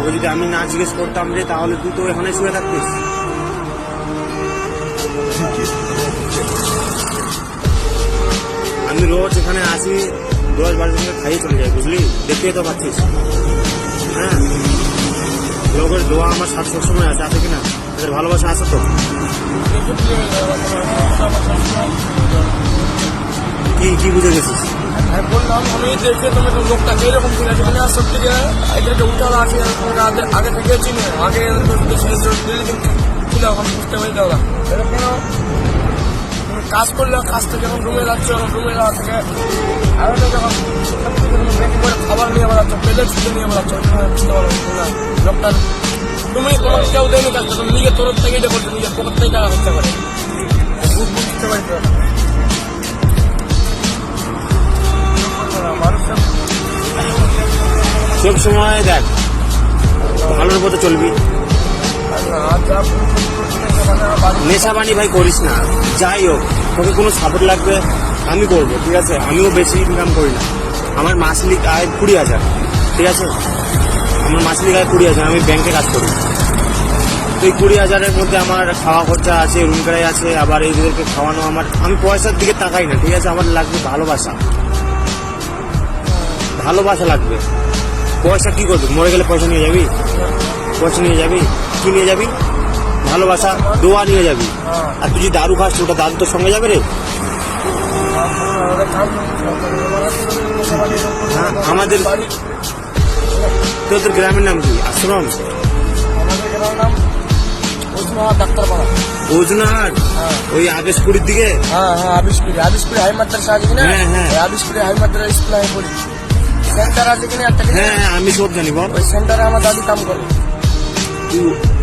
তোকে যদি আমি না জিজ্ঞেস করতাম রে, তাহলে তুই তো এখানে শুয়ে থাকতিস। আমি রোজ এখানে আসি, 10-12 জনকে খাইয়ে চলে যাই, বুঝলি? দেখতেই তো পাচ্ছিস। হ্যাঁ, লোকের দোয়া আমার সাথে সবসময় আছে, আছে কিনা? তাদের ভালোবাসা আছে তো? কি বুঝে গেছিস? আমি বললাম, আমি দেখে তুমি লোকটা এরকম ছিল, যেখানে সব থেকে এদেরকে উঠানো আছে, আগে থেকে চিনি, আগে ছিল, এখন বুঝতে পারি দাদা। এটা কেন কাজ করলে, কাজ থেকে যখন রুমে যাচ্ছে, রুমে যাওয়া থেকে আরো যখন ব্রেক করে খাবার নিয়ে বেড়াচ্ছ, পেটের ছুটে নিয়ে বেড়াচ্ছ, বুঝতে পারো লোকটার তুমি তোমার কেউ দেয়নি কাজটা, তুমি নিজের তরফ থেকে এটা করছো, নিজের পকেট থেকে টাকা করতে পারে, বুঝতে পারি সব সময় দেখ ভালোর পথে চলবি, নেশা বানি ভাই করিস না। যাই হোক, তোকে কোনো সাপোর্ট লাগবে আমি করবো, ঠিক আছে? আমিও বেশি ইনকাম করি না, আমার মাসিক আয় 20,000, ঠিক আছে? আমার মাসিক আয় 20,000, আমি ব্যাংকে কাজ করি। তো এই 20,000-এর মধ্যে আমার খাওয়া খরচা আছে, রুম কিরায় আছে, আবার এইদেরকে খাওয়ানো। আমি পয়সার দিকে তাকাই না, ঠিক আছে? আমার লাগবে ভালোবাসা, ভালোবাসা লাগবে। পয়সা কি করবি? মরে গেলে পয়সা নিয়ে যাবি? পয়সা নিয়ে যাবি? কি নিয়ে যাবি? ভালোবাসা, দোয়া নিয়ে যাবি। আর তুই যদি দারু খাস, ওটা দাদু তোর সঙ্গে যাবে রে? হ্যাঁ, আমাদের তোদের গ্রামের নাম কি? আশ্রম? ওজনাহাট, ওই আবেশপুরের দিকে। হ্যাঁ, আবিসপুরি হাই মাদ্রাসা আছে কিনা? হ্যাঁ, আবিসপুরি হাই মাদ্রাসা স্কুল আমি পড়ি। সেন্টার আছে কিনা একটা? হ্যাঁ, আমি সব জানি। বল, ওই সেন্টারে আমার দাদু কাম করে।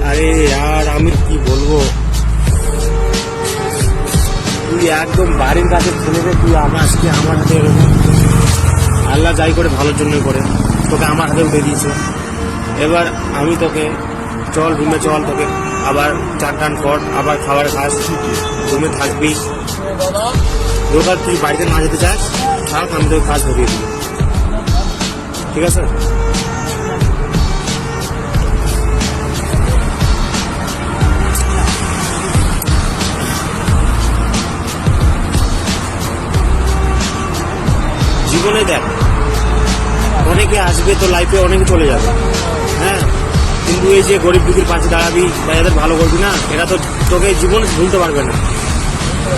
আরে আর আমি কি বলবো, তুই একদম বাড়ির কাছে ছেলে রে, তুই আজকে আমার হাতে এরকম, আল্লাহ যাই করে ভালোর জন্যই করে, তোকে আমার হাতে উঠে দিয়েছে। এবার আমি তোকে চল রুমে চল, তোকে আবার চান টান কর, আবার খাবার খাস, রুমে থাকবি। দরকার তুই বাড়িতে না যেতে চাস, থাক, আমি তোকে কাজ ধরিয়ে দিই, ঠিক আছে? জীবনে দেখ, অনেকে আসবে তো লাইফে, অনেকে চলে যাবে, হ্যাঁ, কিন্তু এই যে গরিব দুঃখীর পাশে দাঁড়াবি বা এদের ভালো করবি না, এরা তো তোকে জীবনে ভুলতে পারবে না,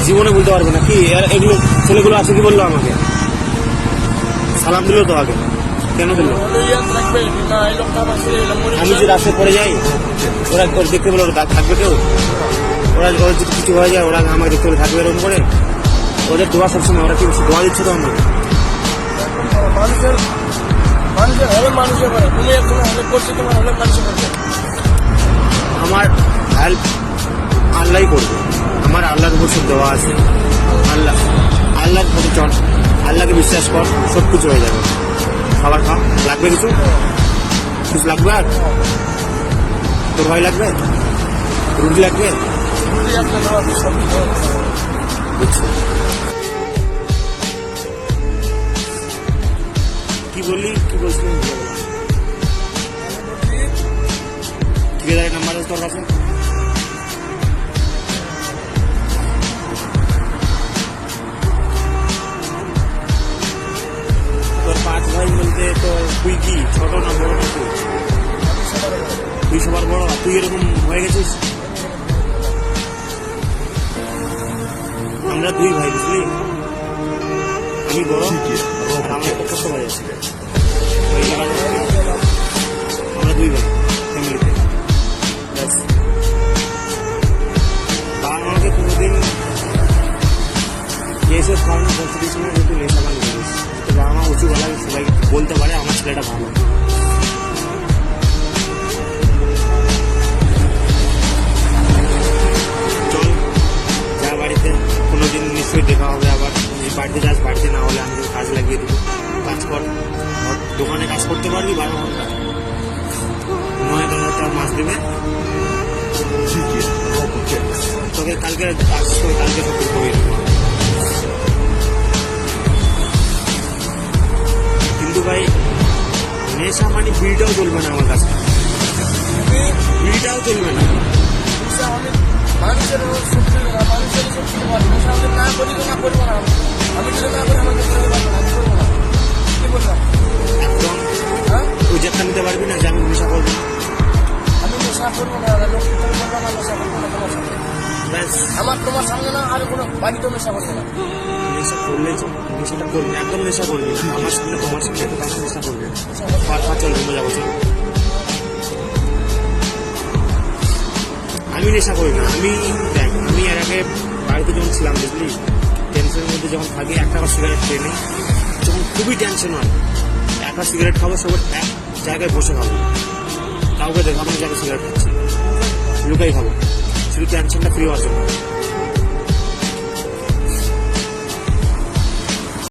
জীবনে ভুলতে পারবে না। কি এগুলো ছেলেগুলো আছে, কি বললো আমাকে? সালাম দিল তো আগে, কেন দিল? আমি যে রাস্তায় পড়ে যাই, ওরা দেখতে পেলে ওরা থাকবে কেউ? ওরা যদি কিছু হয়ে যায়, ওরা আমাকে দেখতে পেলে থাকবে এরকম করে? ওদের দোয়া সবসময়, ওরা কি দোয়া দিচ্ছে তো আমাকে? আমার হেল্প আল্লাহই করবে, আমার আল্লাহর উপর সব দেওয়া আছে। আল্লাহর প্রতি চল, আল্লাহকে বিশ্বাস কর, সব কিছু হয়ে যাবে। খাবার খা, লাগবে কিছু লাগবে? আর তোর ভাই লাগবে? রুটি লাগবে? কি বললি, কি বলছিলি? ঠিকাদারের নাম্বার আছে তোর কাছে? তোর 5 ভাই বলতে তো তুই কি ছোট না বড় না? তুই সবার বড়, তুই এরকম হয়ে গেছিস? আমরা 2 ভাই, বুঝলি? আমি বড়, আর আমার একটা ছোট ভাই আছে, আমরা 2 ভাই ফ্যামিলিতে। বাবা আমাকে কোনোদিন এসব কারণে বলতে দিয়েছিল যে তুই নেশা পানি করিস, তো বাবা মা উঁচু গলায় সবাই বলতে পারে আমার ছেলেটা ভালো। চল যা বাড়িতে, কোনোদিন নিশ্চয়ই দেখা হবে আবার। যদি বাড়িতে যাস, বাড়িতে না হলে আমি কাজ লাগিয়ে দেবো, কাজ কর, দোকানে কাজ করতে পারবি 12 ঘন্টা, 9-10 মাস দেবে তোকে। কালকে আসতে, কালকে সব করে দেবো। কিন্তু ভাই নেশা মানে বিলটাও চলবে না আমার কাছে। তুমি বিড়িটাও চলবে না। নেশা আমি মানুষের শক্তি না, মানুষের শক্তি পারি নেশা আমি না করি তো না করবো না। আমি যদি না করি আমাকে করতে পারবো না, আমি করবো না। কি বললাম? একদম হ্যাঁ, ওই একটা নিতে পারবি না যে আমি নেশা করবো। আমি নেশা করবো না, লোক তুমি বলবো না নেশা করবো না তোমার সামনে। ব্যাস আমার তোমার সামনে না আর কোনো বাড়িতেও নেশা করবো না। নেশা করলে নেশাটা করবি না, একদম নেশা করবি না। আমার সামনে তোমার সামনে একদম নেশা করবি না। পা চল ঘুমে যাবো চল। আমি নেশা করি না। আমি দেখ, আমি এর আগে বাড়িতে যখন ছিলাম বুঝলি, টেনশনের মধ্যে যখন থাকি একটা আবার সিগারেট খেয়ে নিই। যখন খুবই টেনশন হয় একটা সিগারেট খাবো, সবার এক জায়গায় বসে খাবো, কাউকে দেখাবো না যে আমি সিগারেট খাচ্ছি, লুকাই খাবো, শুধু টেনশনটা ফ্রি হওয়ার জন্য।